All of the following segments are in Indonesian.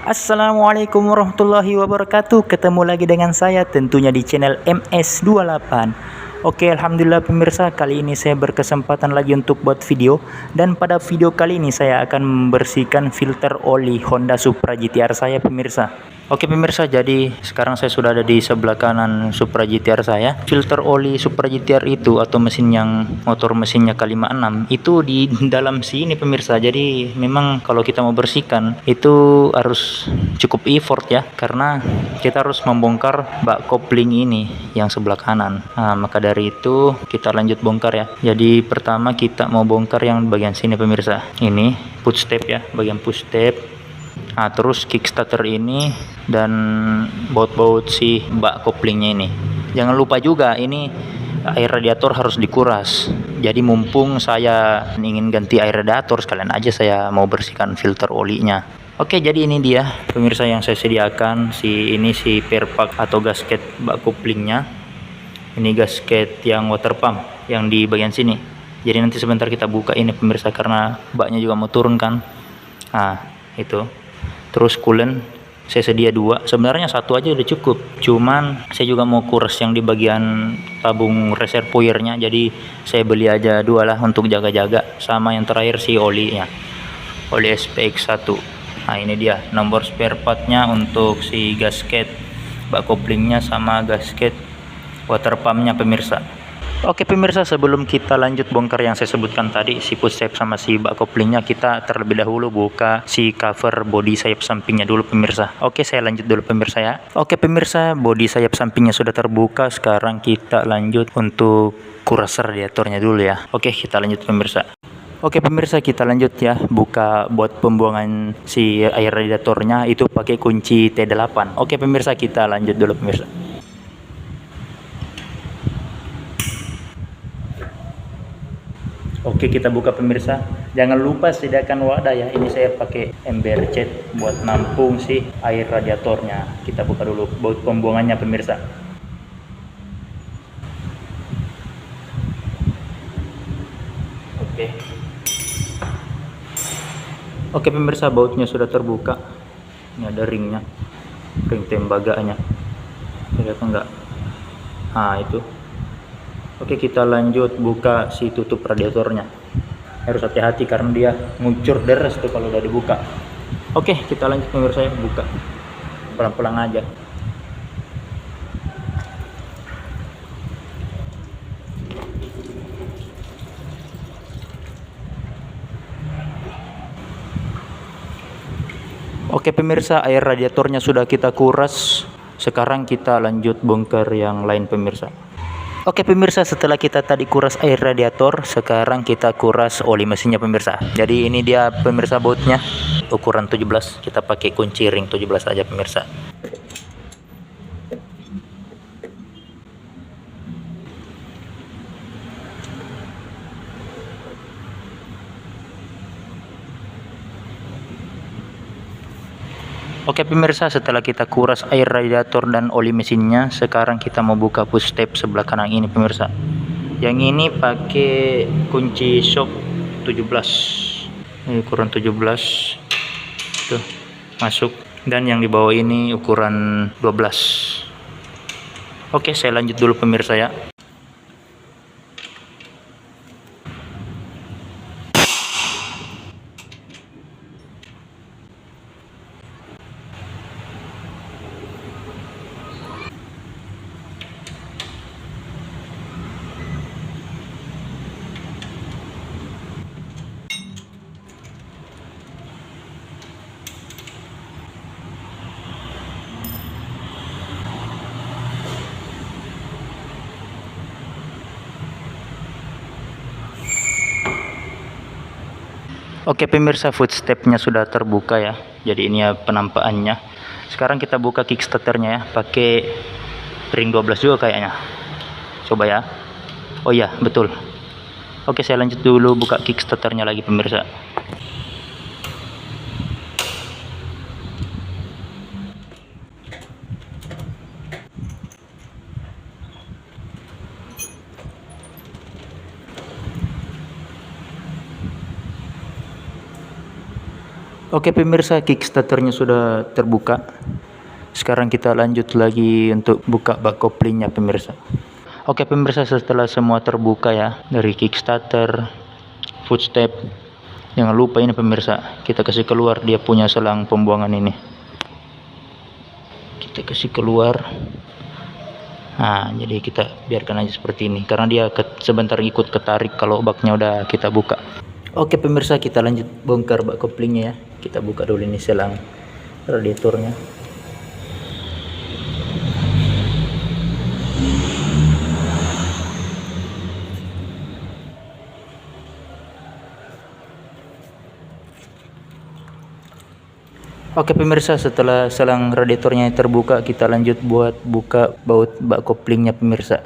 Assalamualaikum warahmatullahi wabarakatuh. Ketemu lagi dengan saya tentunya di channel MS28. Oke, alhamdulillah pemirsa, kali ini saya berkesempatan lagi untuk buat video, dan pada video kali ini saya akan membersihkan filter oli Honda Supra GTR saya pemirsa. Oke pemirsa, jadi sekarang saya sudah ada di sebelah kanan Supra GTR saya. Filter oli Supra GTR itu atau mesin yang motor mesinnya K56 itu di dalam sini pemirsa. Jadi memang kalau kita mau bersihkan itu harus cukup effort ya, karena kita harus membongkar bak kopling ini yang sebelah kanan. Nah, maka dari itu kita lanjut bongkar ya. Jadi pertama kita mau bongkar yang bagian sini pemirsa. Ini push step ya, bagian push step. Nah, terus kickstarter ini dan baut-baut si bak koplingnya ini. Jangan lupa juga ini air radiator harus dikuras. Jadi mumpung saya ingin ganti air radiator, sekalian aja saya mau bersihkan filter olinya. Oke, jadi ini dia pemirsa yang saya sediakan, si spare part atau gasket bak koplingnya. Ini gasket yang water pump yang di bagian sini. Jadi nanti sebentar kita buka ini pemirsa, karena baknya juga mau turun kan. Nah, itu. Terus coolant saya sedia 2, sebenarnya 1 aja udah cukup, cuman saya juga mau kuras yang di bagian tabung reservoirnya, jadi saya beli aja 2 lah untuk jaga-jaga. Sama yang terakhir si olinya, oli SPX1. Nah, ini dia nomor spare partnya untuk si gasket bak koplingnya sama gasket water pumpnya pemirsa. Oke pemirsa, sebelum kita lanjut bongkar yang saya sebutkan tadi, si push step sama si bak koplingnya, kita terlebih dahulu buka si cover bodi sayap sampingnya dulu pemirsa. Oke, saya lanjut dulu pemirsa ya. Oke pemirsa, bodi sayap sampingnya sudah terbuka. Sekarang kita lanjut untuk kuras radiatornya dulu ya. Oke, kita lanjut pemirsa. Oke pemirsa, kita lanjut ya, buka buat pembuangan si air radiatornya itu pakai kunci T8. Oke pemirsa, kita lanjut dulu pemirsa. Oke, kita buka pemirsa. Jangan lupa sediakan wadah ya. Ini saya pakai ember cat buat nampung si air radiatornya. Kita buka dulu baut pembuangannya pemirsa. Oke. Oke pemirsa, bautnya sudah terbuka. Ini ada ringnya, ring tembaganya. Kelihatan enggak? Nah, itu. Oke, kita lanjut buka si tutup radiatornya. Harus hati-hati karena dia ngucur deres tuh kalau udah dibuka. Oke, kita lanjut pemirsa ya, buka pelan-pelan aja. Oke pemirsa, air radiatornya sudah kita kuras. Sekarang kita lanjut bongkar yang lain pemirsa. Oke pemirsa, setelah kita tadi kuras air radiator, sekarang kita kuras oli mesinnya pemirsa. Jadi ini dia pemirsa bautnya, ukuran 17, kita pakai kunci ring 17 aja pemirsa. Oke pemirsa, setelah kita kuras air radiator dan oli mesinnya, sekarang kita mau buka push step sebelah kanan ini pemirsa. Yang ini pakai kunci shock 17. Ini ukuran 17. Tuh, masuk. Dan yang di bawah ini ukuran 12. Oke, saya lanjut dulu pemirsa ya. Oke pemirsa, footstepnya sudah terbuka ya. Jadi ini ya penampakannya. Sekarang kita buka kickstarternya ya, pakai ring 12 juga kayaknya. Coba ya. Oh iya, betul. Oke, saya lanjut dulu buka kickstarternya lagi pemirsa. Oke pemirsa, kickstarternya sudah terbuka. Sekarang kita lanjut lagi untuk buka bak koplingnya pemirsa. Oke pemirsa, setelah semua terbuka ya, dari kickstarter, footstep, jangan lupa ini pemirsa, kita kasih keluar dia punya selang pembuangan ini. Kita kasih keluar. Nah, jadi kita biarkan aja seperti ini karena dia sebentar ikut ketarik kalau baknya udah kita buka. Oke pemirsa, kita lanjut bongkar bak koplingnya ya. Kita buka dulu ini selang radiatornya. Oke pemirsa, setelah selang radiatornya terbuka, kita lanjut buat buka baut bak koplingnya pemirsa.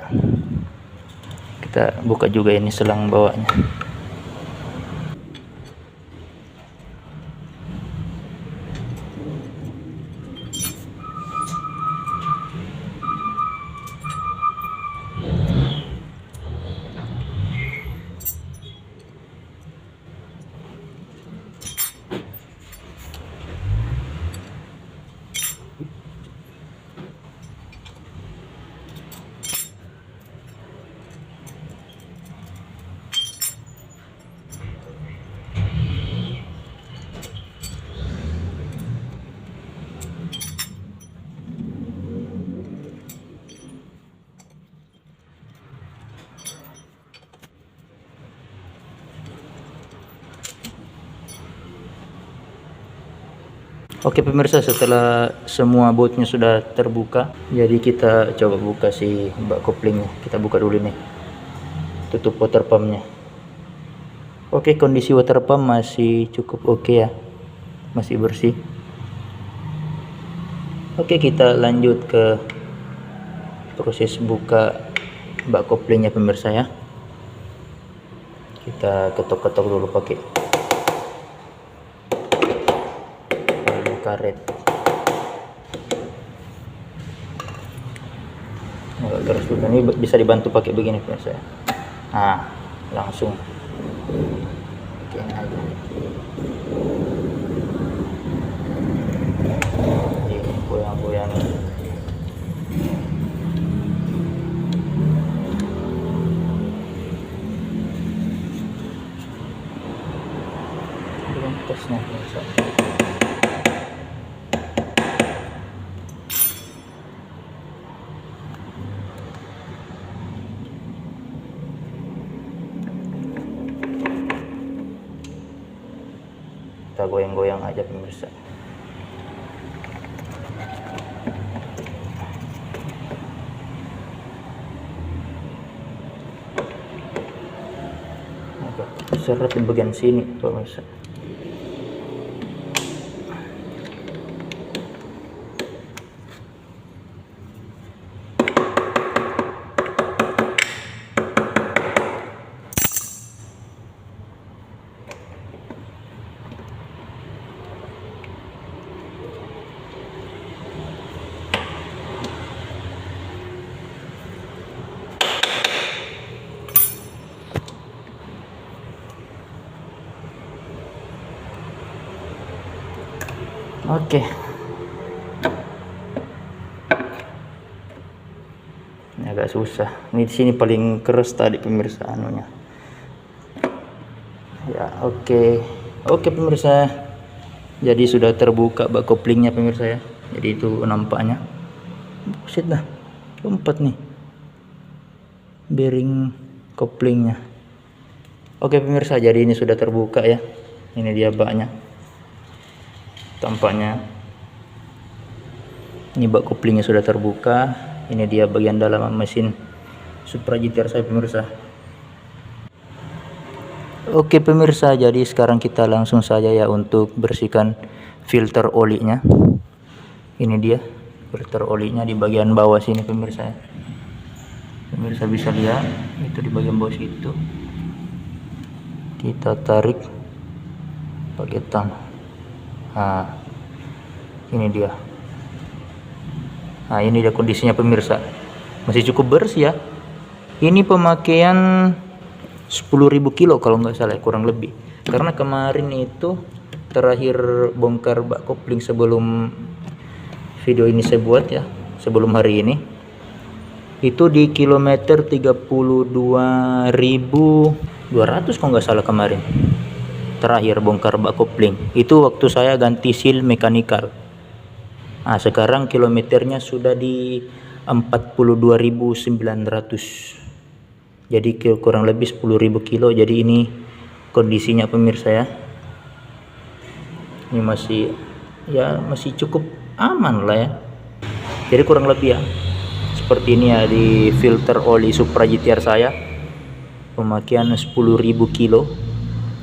Kita buka juga ini selang bawahnya. Oke pemirsa, setelah semua bautnya sudah terbuka, jadi kita coba buka si bak koplingnya. Kita buka dulu nih, tutup water pumpnya. Oke, kondisi water pump masih cukup oke ya, masih bersih. Oke, kita lanjut ke proses buka bak koplingnya pemirsa ya. Kita ketok-ketok dulu pakai karet. Agak keras juga, ini bisa dibantu pakai begini pemirsa. Nah, langsung oke aja. Ini goyang-goyang. Belum tesnya pemirsa. Kita goyang-goyang aja pemirsa. Agak seret di bagian sini pemirsa. Oke. Ini agak susah. Ini di sini paling keras tadi pemirsa anunya. Ya, oke. Oke pemirsa. Jadi sudah terbuka bak koplingnya pemirsa ya. Jadi itu nampaknya. Buset dah. Lompat nih. Bearing koplingnya. Oke pemirsa, jadi ini sudah terbuka ya. Ini dia baknya. Tampaknya ini bak koplingnya sudah terbuka. Ini dia bagian dalam mesin Supra GTR saya pemirsa. Oke pemirsa, jadi sekarang kita langsung saja ya untuk bersihkan filter olinya. Ini dia filter olinya di bagian bawah sini pemirsa. Pemirsa bisa lihat itu di bagian bawah situ. Kita tarik pakai tang. Nah, ini dia. Nah, ini dia kondisinya pemirsa. Masih cukup bersih ya. Ini pemakaian 10.000 kilo kalau nggak salah, kurang lebih. Karena kemarin itu terakhir bongkar bak kopling sebelum video ini saya buat ya, sebelum hari ini, itu di kilometer 32.200 kalau nggak salah kemarin. Terakhir bongkar bak kopling itu waktu saya ganti seal mekanikal. Nah, sekarang kilometernya sudah di 42.900, jadi kurang lebih 10.000 kilo. Jadi ini kondisinya pemirsa ya, ini masih cukup aman lah ya. Jadi kurang lebih ya seperti ini ya di filter oli Supra GTR saya, pemakaian 10.000 kilo.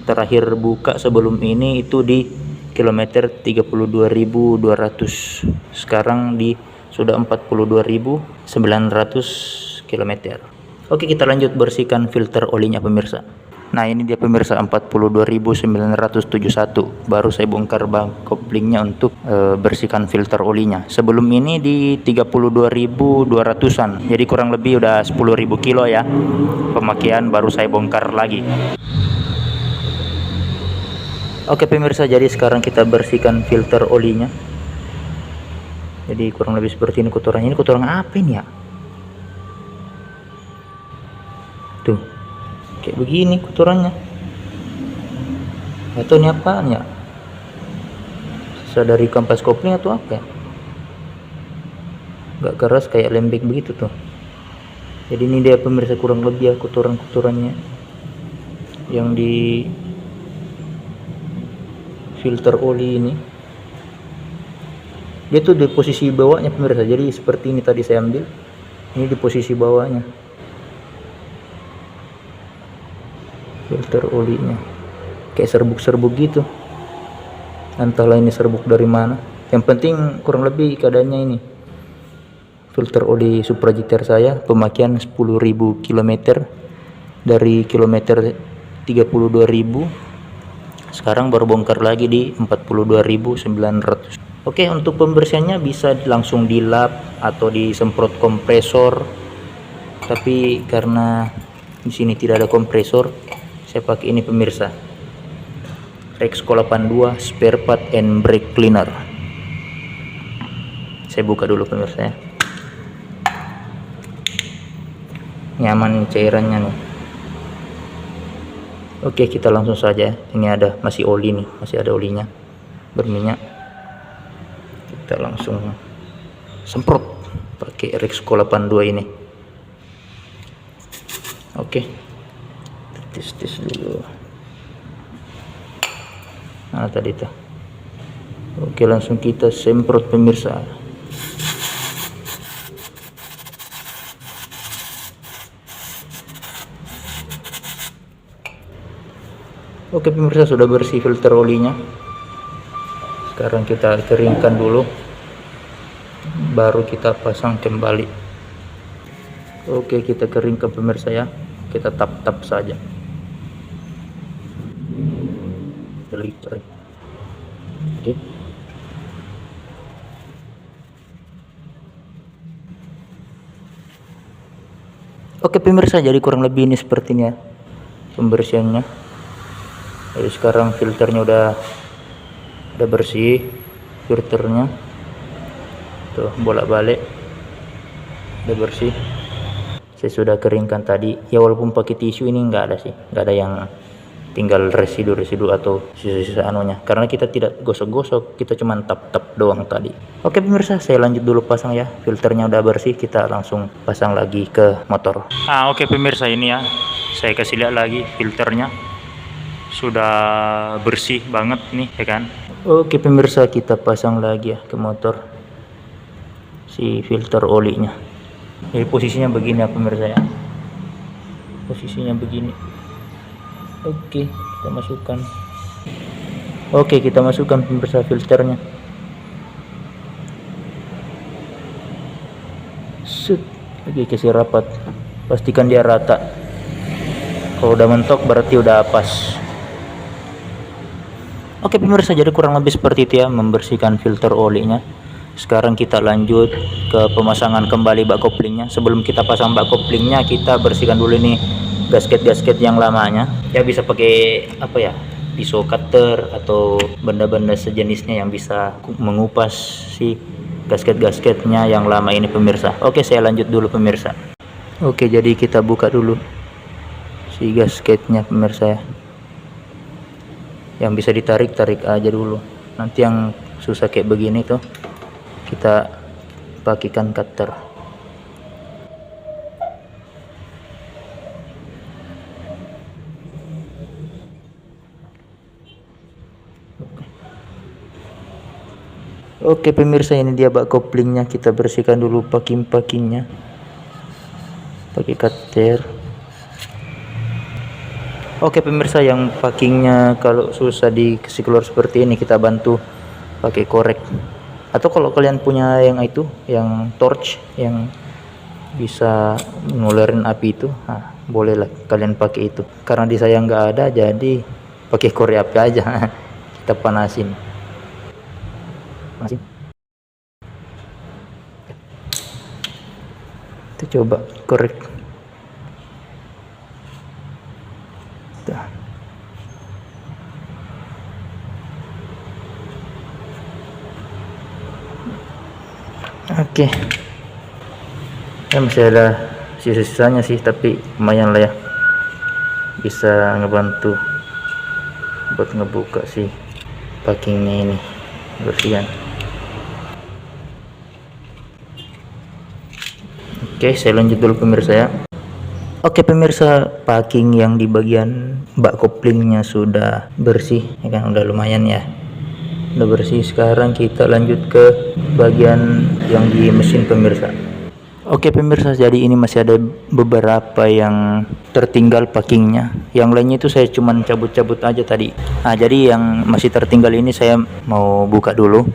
Terakhir buka sebelum ini itu di kilometer 32.200, sekarang sudah 42.900 kilometer. Oke, kita lanjut bersihkan filter olinya pemirsa. Nah, ini dia pemirsa 42.971, baru saya bongkar bak koplingnya untuk bersihkan filter olinya. Sebelum ini di 32.200-an, jadi kurang lebih udah 10.000 kilo ya pemakaian, baru saya bongkar lagi. Oke pemirsa, jadi sekarang kita bersihkan filter olinya. Jadi kurang lebih seperti ini kotorannya. Ini kotoran apa ini ya? Tuh, kayak begini kotorannya. Atau ini apaan ya? Sisa dari kampas kopling atau apa ya? Gak keras, kayak lembek begitu tuh. Jadi ini dia pemirsa kurang lebih ya kotoran-kotorannya yang di filter oli ini. Dia tuh di posisi bawahnya pemirsa, jadi seperti ini tadi saya ambil, ini di posisi bawahnya filter olinya, kayak serbuk-serbuk gitu, entahlah ini serbuk dari mana. Yang penting kurang lebih keadaannya ini filter oli Supra GTR saya, pemakaian 10.000 km dari kilometer 32.000, sekarang baru bongkar lagi di 42.900. Oke, untuk pembersihannya bisa langsung dilap atau disemprot kompresor. Tapi karena di sini tidak ada kompresor, saya pakai ini pemirsa, Rexco 82 spare part and brake cleaner. Saya buka dulu pemirsa ya. Nyaman cairannya nih. Oke, kita langsung saja. Ini ada masih oli nih, masih ada olinya berminyak. Kita langsung semprot pakai Rexco 82 ini. Oke, tes dulu. Nah tadi tuh. Oke, langsung kita semprot pemirsa. Oke pemirsa, sudah bersih filter olinya. Sekarang kita keringkan dulu, baru kita pasang kembali. Oke, kita keringkan pemirsa ya, kita tap-tap saja. Oke. Oke pemirsa, jadi kurang lebih ini sepertinya pembersihannya. Jadi sekarang filternya udah bersih, filternya tuh bolak-balik udah bersih. Saya sudah keringkan tadi ya, walaupun pakai tisu ini nggak ada sih, nggak ada yang tinggal residu atau sisa-sisa anunya, karena kita tidak gosok-gosok, kita cuma tap-tap doang tadi. Oke pemirsa, saya lanjut dulu pasang ya. Filternya udah bersih, kita langsung pasang lagi ke motor. Oke pemirsa, ini ya saya kasih lihat lagi, filternya sudah bersih banget nih ya kan. Oke pemirsa, kita pasang lagi ya ke motor si filter olinya. Jadi posisinya begini ya pemirsa ya, posisinya begini. Oke, kita masukkan. Oke, kita masukkan pemirsa filternya. Set. Oke, kasih rapat, pastikan dia rata. Kalau udah mentok berarti udah pas. Oke pemirsa, jadi kurang lebih seperti itu ya membersihkan filter olinya. Sekarang kita lanjut ke pemasangan kembali bak koplingnya. Sebelum kita pasang bak koplingnya, kita bersihkan dulu nih gasket-gasket yang lamanya. Ya bisa pakai apa ya, pisau cutter atau benda-benda sejenisnya yang bisa mengupas si gasket-gasketnya yang lama ini pemirsa. Oke, saya lanjut dulu pemirsa. Oke, jadi kita buka dulu si gasketnya pemirsa ya. Yang bisa ditarik aja dulu. Nanti yang susah kayak begini tuh kita pakaikan cutter. Oke pemirsa, ini dia bak koplingnya. Kita bersihkan dulu packing-packingnya pakai cutter. Oke pemirsa, yang packingnya kalau susah dikasih keluar seperti ini, kita bantu pakai korek. Atau kalau kalian punya yang itu, yang torch yang bisa ngeluarin api itu, nah, bolehlah kalian pakai itu. Karena di saya nggak ada, jadi pakai korek api aja. Kita panasin. Kita coba korek. Oke. Ya masih ada sisa-sisanya sih, tapi lumayan lah ya, bisa ngebantu buat ngebuka sih packingnya ini bersihan. Oke, saya lanjut dulu pemirsa ya. Oke pemirsa, packing yang di bagian bak koplingnya sudah bersih ya kan, udah lumayan ya, udah bersih. Sekarang kita lanjut ke bagian yang di mesin pemirsa. Oke pemirsa, jadi ini masih ada beberapa yang tertinggal packingnya. Yang lainnya itu saya cuman cabut-cabut aja tadi. Nah, jadi yang masih tertinggal ini saya mau buka dulu.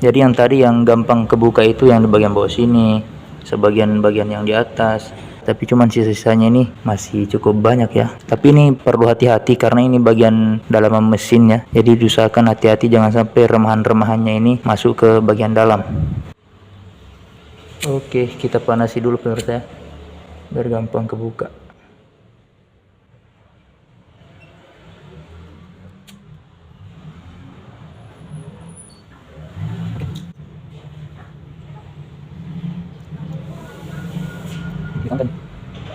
Jadi yang tadi yang gampang kebuka itu yang di bagian bawah sini, sebagian-bagian yang di atas. Tapi cuman sisa-sisanya ini masih cukup banyak ya. Tapi ini perlu hati-hati karena ini bagian dalam mesinnya. Jadi diusahakan hati-hati, jangan sampai remahan-remahannya ini masuk ke bagian dalam. Oke, kita panasi dulu pemirsa ya, biar gampang kebuka.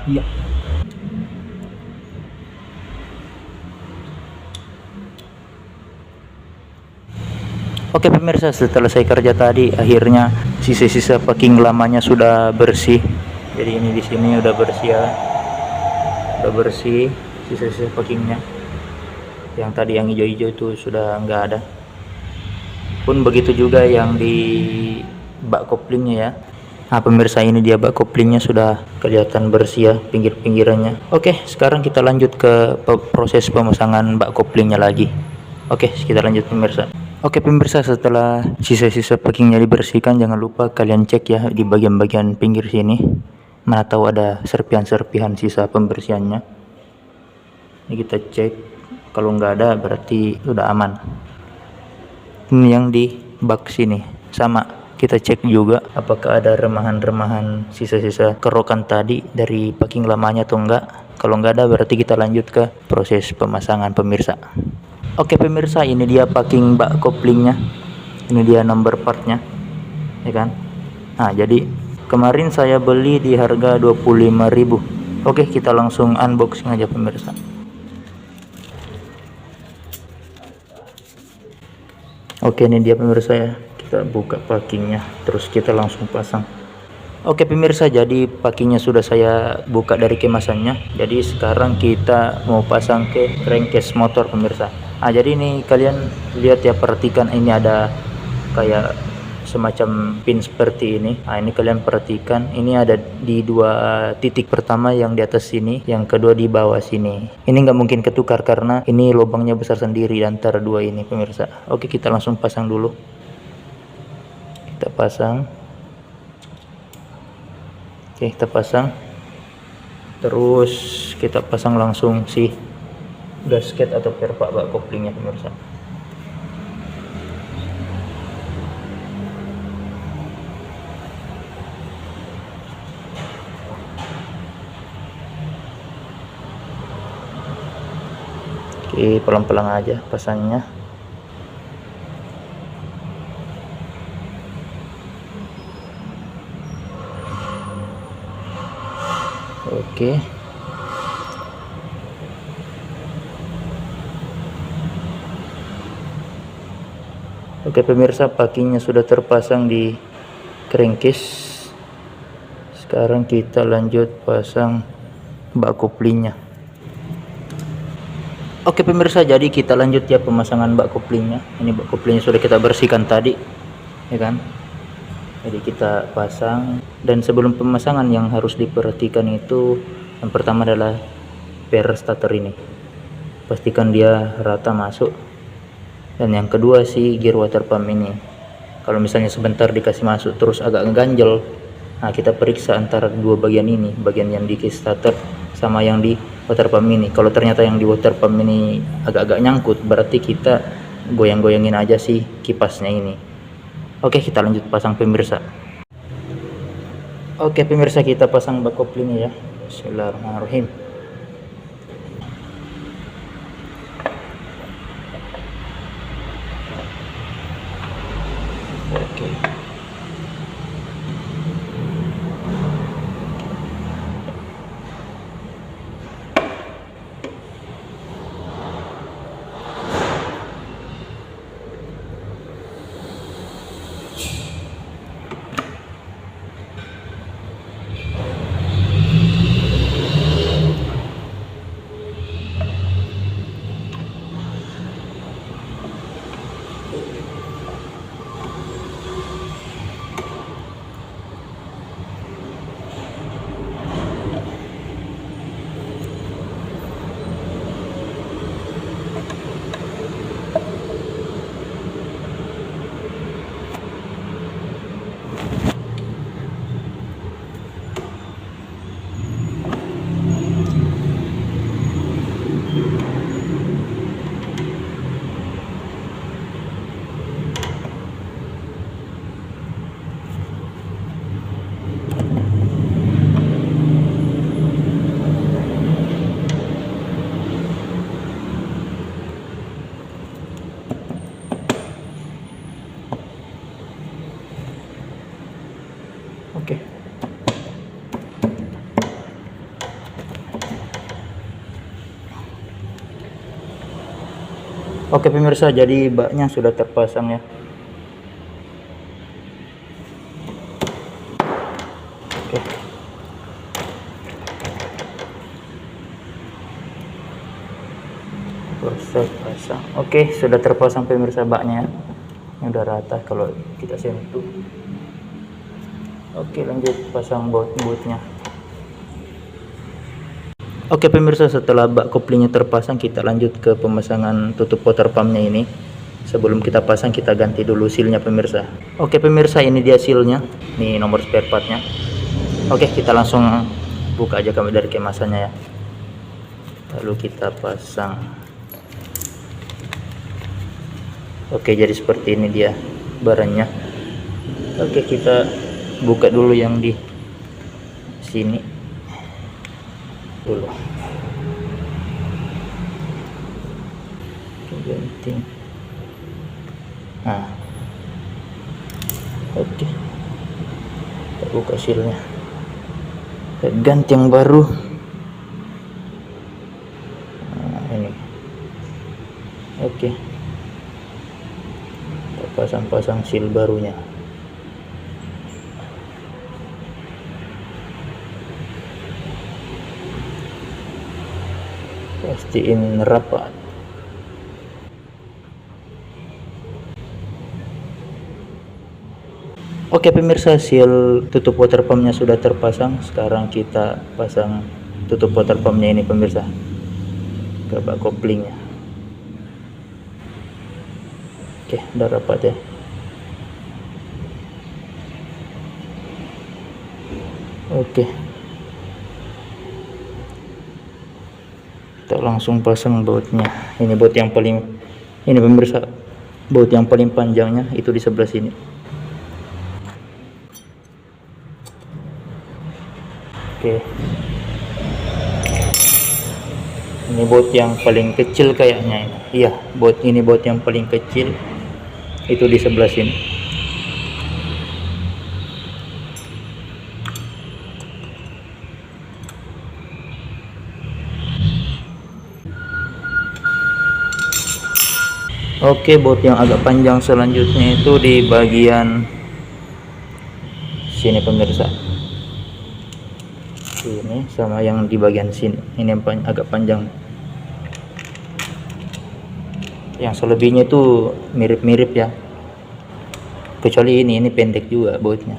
Iya. Oke pemirsa, setelah saya kerja tadi, akhirnya sisa-sisa packing lamanya sudah bersih. Jadi ini di sini udah bersih ya, udah bersih sisa-sisa packingnya. Yang tadi yang hijau-hijau itu sudah nggak ada. Pun begitu juga yang di bak koplingnya ya. Nah pemirsa, ini dia bak koplingnya sudah kelihatan bersih ya, pinggir-pinggirannya. Oke, sekarang kita lanjut ke proses pemasangan bak koplingnya lagi. Oke, kita lanjut pemirsa. Oke pemirsa, setelah sisa-sisa packingnya dibersihkan, jangan lupa kalian cek ya di bagian-bagian pinggir sini, mana tahu ada serpihan-serpihan sisa pembersihannya. Ini kita cek, kalau nggak ada berarti sudah aman. Ini yang di bak sini sama, kita cek juga apakah ada remahan-remahan sisa-sisa kerokan tadi dari packing lamanya atau enggak. Kalau nggak ada berarti kita lanjut ke proses pemasangan pemirsa. Oke pemirsa, ini dia packing bak koplingnya, ini dia number partnya ya kan. Nah jadi kemarin saya beli di harga 25.000. Oke, kita langsung unboxing aja pemirsa. Oke, ini dia pemirsa ya, kita buka packingnya terus kita langsung pasang. Oke pemirsa, jadi packingnya sudah saya buka dari kemasannya. Jadi sekarang kita mau pasang ke crankcase motor pemirsa. Nah jadi ini kalian lihat ya, perhatikan ini ada kayak semacam pin seperti ini. Nah ini kalian perhatikan, ini ada di dua titik, pertama yang di atas sini, yang kedua di bawah sini. Ini nggak mungkin ketukar karena ini lubangnya besar sendiri antara dua ini pemirsa. Oke, kita langsung pasang dulu. Kita pasang. Oke, kita pasang. Terus kita pasang langsung si gasket atau perpak bak koplingnya pemirsa. Oke, pelan-pelan aja pasangnya. Oke. Oke pemirsa, pakinya sudah terpasang di crankcase. Sekarang kita lanjut pasang bak koplingnya. Oke pemirsa, jadi kita lanjut ya pemasangan bak koplingnya. Ini bak koplingnya sudah kita bersihkan tadi, ya kan? Jadi kita pasang, dan sebelum pemasangan yang harus diperhatikan itu yang pertama adalah per starter ini, pastikan dia rata masuk. Dan yang kedua si gear water pump ini, kalau misalnya sebentar dikasih masuk terus agak ngeganjel, nah kita periksa antara dua bagian ini, bagian yang di starter sama yang di water pump ini. Kalau ternyata yang di water pump ini agak-agak nyangkut, berarti kita goyang-goyangin aja sih kipasnya ini. Oke, kita lanjut pasang pemirsa. Oke pemirsa, kita pasang bak koplingnya ya. Bismillahirrahmanirrahim. Oke. Oke. Oke pemirsa, jadi baknya sudah terpasang ya. Oke. Proses pasang. Oke, sudah terpasang pemirsa baknya. Ini udah rata kalau kita sentuh. Oke, lanjut pasang baut-bautnya. Oke pemirsa, setelah bak koplingnya terpasang, kita lanjut ke pemasangan tutup water pumpnya ini. Sebelum kita pasang, kita ganti dulu sealnya pemirsa. Oke pemirsa, ini dia sealnya. Ini nomor spare partnya. Oke, kita langsung buka aja kami dari kemasannya ya. Lalu kita pasang. Oke, jadi seperti ini dia barangnya. Oke, kita buka dulu yang di sini dulu. Ganti. Nah, oke, kita buka sealnya, ganti yang baru. Nah, ini oke, kita pasang-pasang seal barunya. Pastiin rapat. Oke pemirsa, seal tutup water pumpnya sudah terpasang. Sekarang kita pasang tutup water pumpnya ini pemirsa ke bak koplingnya. Oke, udah rapat ya. Oke, kita langsung pasang bautnya. Ini baut yang paling, ini pemirsa, baut yang paling panjangnya itu di sebelah sini. Oke, Ini baut yang paling kecil kayaknya ini. Iya, baut yang paling kecil itu di sebelah sini. Oke, baut yang agak panjang selanjutnya itu di bagian sini pemirsa. Ini sama yang di bagian sini. Ini yang agak panjang. Yang selebihnya itu mirip-mirip ya. Kecuali ini pendek juga bautnya.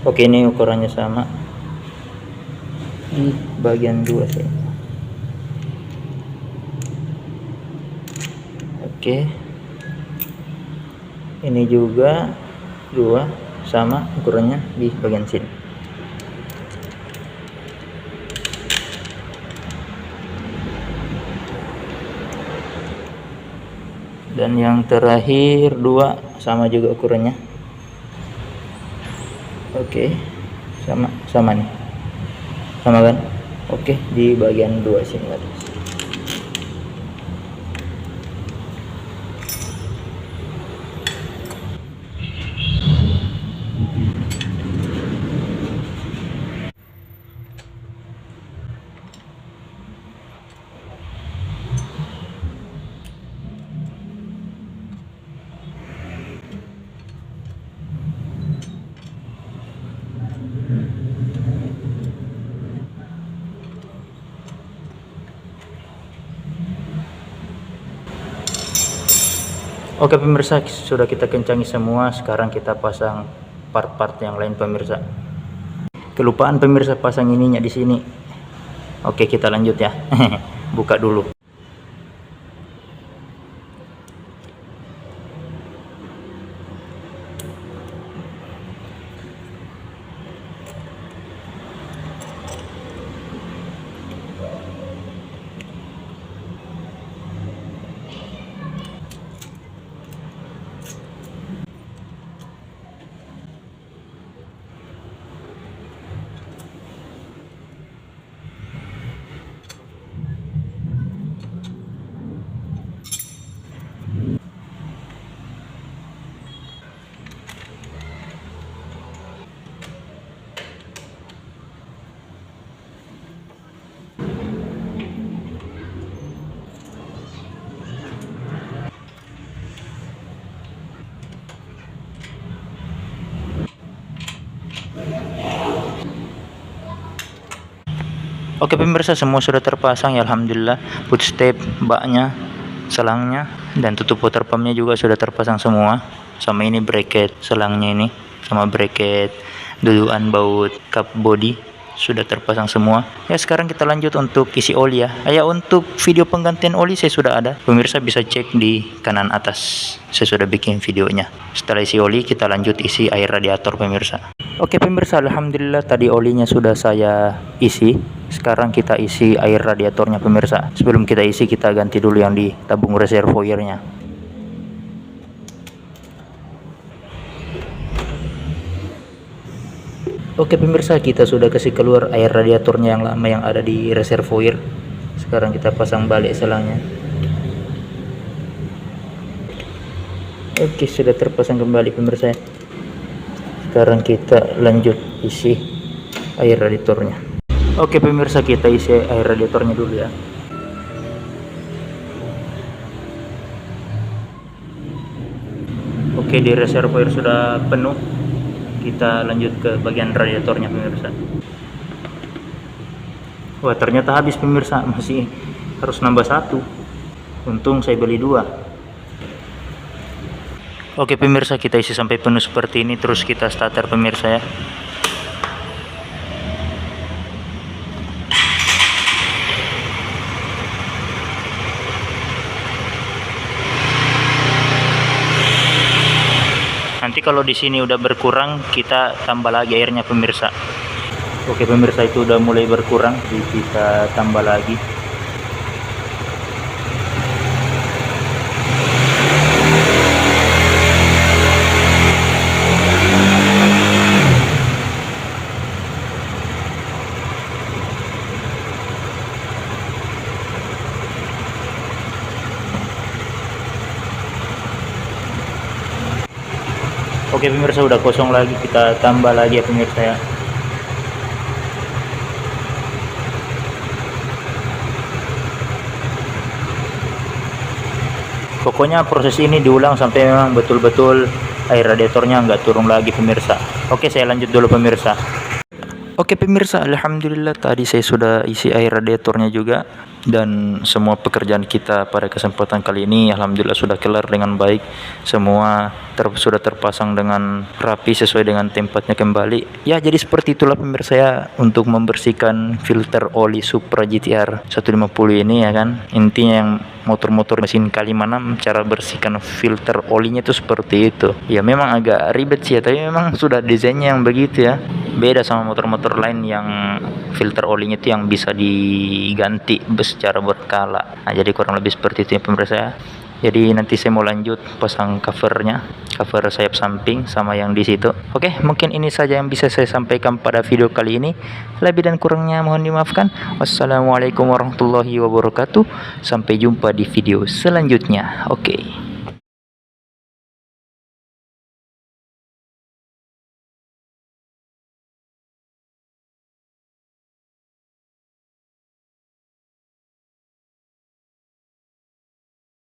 Oke, ini ukurannya sama di bagian 2 sih. Oke, ini juga 2 sama ukurannya di bagian sini. Dan yang terakhir 2 sama juga ukurannya. Oke, sama nih, sama kan? Oke, di bagian 2 sini guys. Oke pemirsa, sudah kita kencangi semua. Sekarang kita pasang part-part yang lain pemirsa. Kelupaan pemirsa pasang ininya di sini. Oke, kita lanjut ya. Buka dulu. Oke pemirsa, semua sudah terpasang ya alhamdulillah. Footstep, baknya, selangnya, dan tutup water pumpnya juga sudah terpasang semua. Sama ini bracket selangnya ini, sama bracket dudukan baut cup body sudah terpasang semua. Ya sekarang kita lanjut untuk isi oli ya. Untuk video penggantian oli saya sudah ada. Pemirsa bisa cek di kanan atas. Saya sudah bikin videonya. Setelah isi oli kita lanjut isi air radiator pemirsa. Oke pemirsa, alhamdulillah tadi olinya sudah saya isi. Sekarang kita isi air radiatornya pemirsa. Sebelum kita isi, kita ganti dulu yang di tabung reservoirnya. Oke pemirsa, kita sudah kasih keluar air radiatornya yang lama yang ada di reservoir. Sekarang kita pasang balik selangnya. Oke, sudah terpasang kembali pemirsa. Sekarang kita lanjut isi air radiatornya. Oke pemirsa, kita isi air radiatornya dulu ya. Oke, di reservoir sudah penuh. Kita lanjut ke bagian radiatornya pemirsa. Wah, ternyata habis pemirsa, masih harus nambah 1. Untung saya beli 2. Oke pemirsa, kita isi sampai penuh seperti ini, terus kita starter pemirsa ya. Nanti kalau di sini udah berkurang, kita tambah lagi airnya pemirsa. Oke pemirsa, itu udah mulai berkurang, kita tambah lagi. Oke pemirsa, udah kosong lagi, kita tambah lagi ya pemirsa ya. Pokoknya proses ini diulang sampai memang betul-betul air radiatornya nggak turun lagi pemirsa. Oke, saya lanjut dulu pemirsa. Oke pemirsa, alhamdulillah tadi saya sudah isi air radiatornya juga, dan semua pekerjaan kita pada kesempatan kali ini alhamdulillah sudah kelar dengan baik. Semua sudah terpasang dengan rapi sesuai dengan tempatnya kembali. Ya, jadi seperti itulah pemirsa ya untuk membersihkan filter oli Supra GTR 150 ini ya kan. Intinya yang motor-motor mesin K56 cara bersihkan filter olinya itu seperti itu. Ya memang agak ribet sih ya, tapi memang sudah desainnya yang begitu ya. Beda sama motor-motor lain yang filter olinya itu yang bisa diganti secara berkala. Nah, jadi kurang lebih seperti itu ya pemirsa ya. Jadi nanti saya mau lanjut pasang covernya, cover sayap samping sama yang di situ. Oke, mungkin ini saja yang bisa saya sampaikan pada video kali ini. Lebih dan kurangnya mohon dimaafkan. Wassalamualaikum warahmatullahi wabarakatuh. Sampai jumpa di video selanjutnya. Oke.